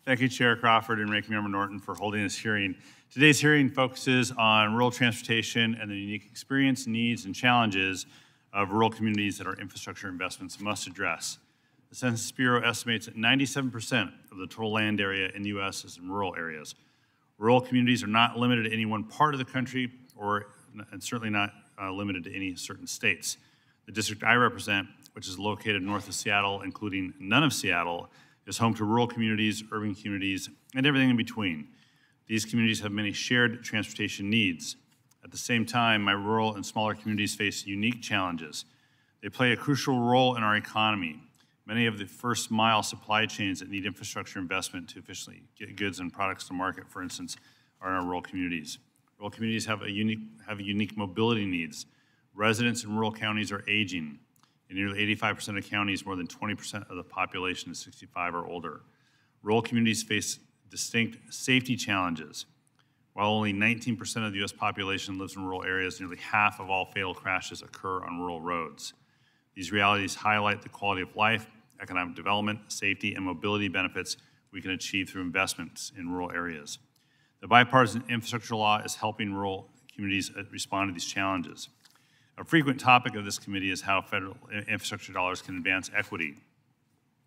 Thank you, Chair Crawford and Ranking Member Norton, for holding this hearing. Today's hearing focuses on rural transportation and the unique experience, needs, and challenges of rural communities that our infrastructure investments must address. The Census Bureau estimates that 97% of the total land area in the U.S. is in rural areas. Rural communities are not limited to any one part of the country, and certainly not limited to any certain states. The district I represent, which is located north of Seattle, including none of Seattle, is home to rural communities, urban communities, and everything in between. These communities have many shared transportation needs. At the same time, my rural and smaller communities face unique challenges. They play a crucial role in our economy. Many of the first mile supply chains that need infrastructure investment to efficiently get goods and products to market, for instance, are in our rural communities. Rural communities have unique mobility needs. Residents in rural counties are aging. In nearly 85% of counties, more than 20% of the population is 65 or older. Rural communities face distinct safety challenges. While only 19% of the U.S. population lives in rural areas, nearly half of all fatal crashes occur on rural roads. These realities highlight the quality of life, economic development, safety, and mobility benefits we can achieve through investments in rural areas. The bipartisan infrastructure law is helping rural communities respond to these challenges. A frequent topic of this committee is how federal infrastructure dollars can advance equity.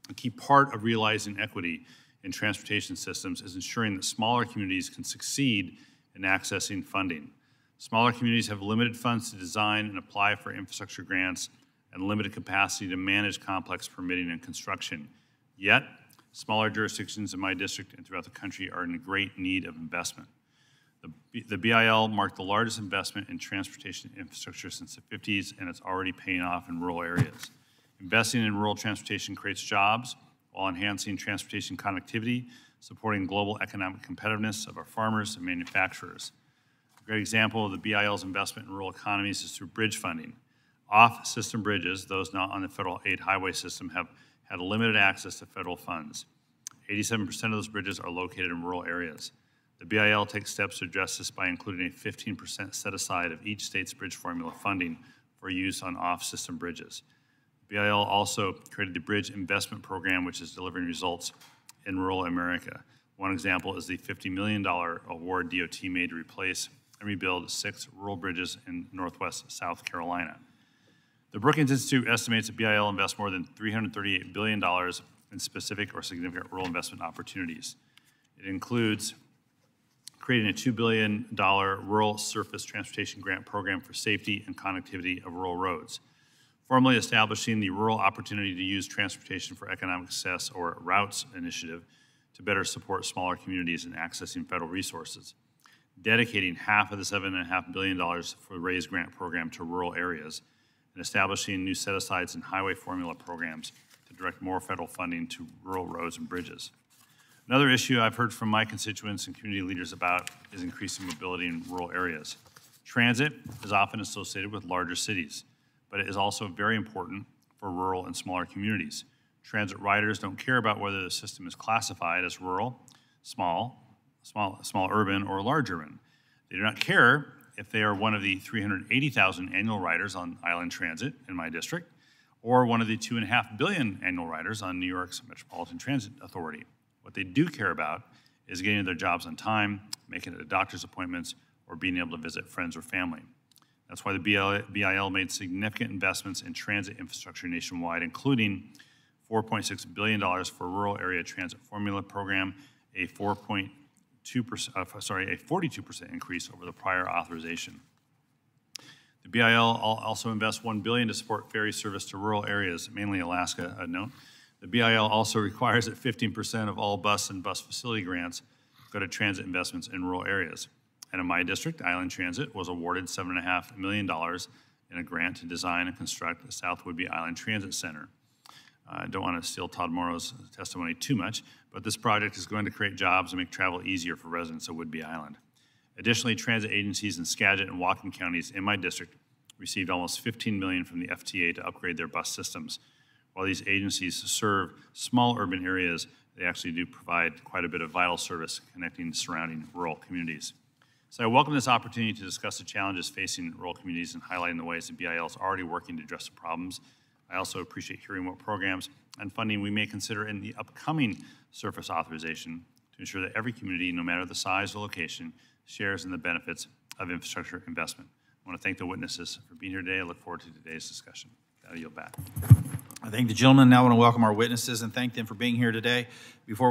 A key part of realizing equity in transportation systems is ensuring that smaller communities can succeed in accessing funding. Smaller communities have limited funds to design and apply for infrastructure grants and limited capacity to manage complex permitting and construction. Yet, smaller jurisdictions in my district and throughout the country are in great need of investment. The BIL marked the largest investment in transportation infrastructure since the 50s, and it's already paying off in rural areas. Investing in rural transportation creates jobs while enhancing transportation connectivity, supporting global economic competitiveness of our farmers and manufacturers. A great example of the BIL's investment in rural economies is through bridge funding. Off-system bridges, those not on the federal aid highway system, have had limited access to federal funds. 87% of those bridges are located in rural areas. The BIL takes steps to address this by including a 15% set-aside of each state's bridge formula funding for use on off-system bridges. The BIL also created the Bridge Investment Program, which is delivering results in rural America. One example is the $50 million award DOT made to replace and rebuild 6 rural bridges in northwest South Carolina. The Brookings Institute estimates that BIL invests more than $338 billion in specific or significant rural investment opportunities. It includes creating a $2 billion rural surface transportation grant program for safety and connectivity of rural roads, formally establishing the Rural Opportunity to Use Transportation for Economic Success, or ROUTS initiative, to better support smaller communities in accessing federal resources, dedicating half of the $7.5 billion for the RAISE grant program to rural areas, and establishing new set-asides and highway formula programs to direct more federal funding to rural roads and bridges. Another issue I've heard from my constituents and community leaders about is increasing mobility in rural areas. Transit is often associated with larger cities, but it is also very important for rural and smaller communities. Transit riders don't care about whether the system is classified as rural, small urban, or large urban. They do not care if they are one of the 380,000 annual riders on Island Transit in my district, or one of the 2.5 billion annual riders on New York's Metropolitan Transit Authority. What they do care about is getting to their jobs on time, making it to doctor's appointments, or being able to visit friends or family. That's why the BIL made significant investments in transit infrastructure nationwide, including $4.6 billion for rural area transit formula program, a 42% increase over the prior authorization. The BIL also invests $1 billion to support ferry service to rural areas, mainly Alaska, a note. The BIL also requires that 15% of all bus and bus facility grants go to transit investments in rural areas. And in my district, Island Transit was awarded $7.5 million in a grant to design and construct the South Whidbey Island Transit Center. I don't want to steal Todd Morrow's testimony too much, but this project is going to create jobs and make travel easier for residents of Whidbey Island. Additionally, transit agencies in Skagit and Whatcom counties in my district received almost $15 million from the FTA to upgrade their bus systems. While these agencies serve small urban areas, they actually do provide quite a bit of vital service connecting surrounding rural communities. So I welcome this opportunity to discuss the challenges facing rural communities and highlighting the ways the BIL is already working to address the problems. I also appreciate hearing what programs and funding we may consider in the upcoming surface authorization to ensure that every community, no matter the size or location, shares in the benefits of infrastructure investment. I want to thank the witnesses for being here today. I look forward to today's discussion. I'll yield back. I thank the gentleman. Now I want to welcome our witnesses and thank them for being here today. Before